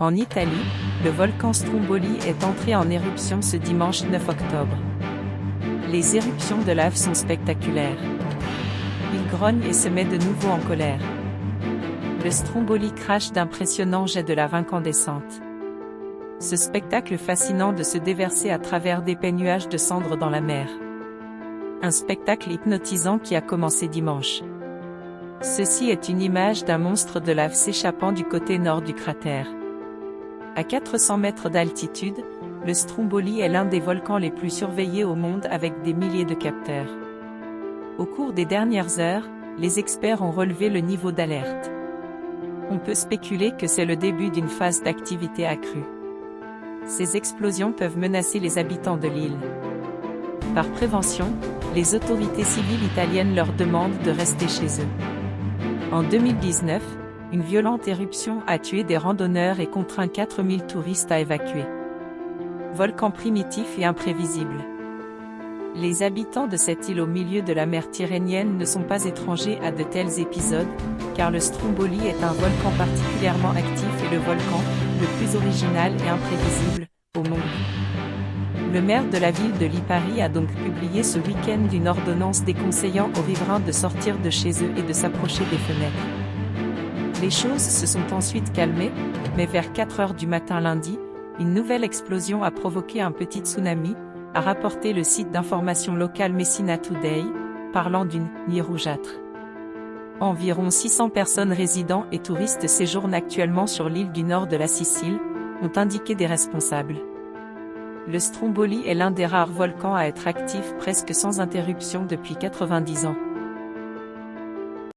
En Italie, le volcan Stromboli est entré en éruption ce dimanche 9 octobre. Les éruptions de lave sont spectaculaires. Il grogne et se met de nouveau en colère. Le Stromboli crache d'impressionnants jets de lave incandescente. Ce spectacle fascinant de se déverser à travers d'épais nuages de cendres dans la mer. Un spectacle hypnotisant qui a commencé dimanche. Ceci est une image d'un monstre de lave s'échappant du côté nord du cratère. À 400 mètres d'altitude, le Stromboli est l'un des volcans les plus surveillés au monde avec des milliers de capteurs. Au cours des dernières heures, les experts ont relevé le niveau d'alerte. On peut spéculer que c'est le début d'une phase d'activité accrue. Ces explosions peuvent menacer les habitants de l'île. Par prévention, les autorités civiles italiennes leur demandent de rester chez eux. En 2019, une violente éruption a tué des randonneurs et contraint 4000 touristes à évacuer. Volcan primitif et imprévisible. Les habitants de cette île au milieu de la mer Tyrrhénienne ne sont pas étrangers à de tels épisodes, car le Stromboli est un volcan particulièrement actif et le volcan, le plus original et imprévisible, au monde. Le maire de la ville de Lipari a donc publié ce week-end une ordonnance déconseillant aux riverains de sortir de chez eux et de s'approcher des fenêtres. Les choses se sont ensuite calmées, mais vers 4 heures du matin lundi, une nouvelle explosion a provoqué un petit tsunami, a rapporté le site d'information local Messina Today, parlant d'une « nuit rougeâtre ». Environ 600 personnes résidant et touristes séjournent actuellement sur l'île du nord de la Sicile, ont indiqué des responsables. Le Stromboli est l'un des rares volcans à être actif presque sans interruption depuis 90 ans.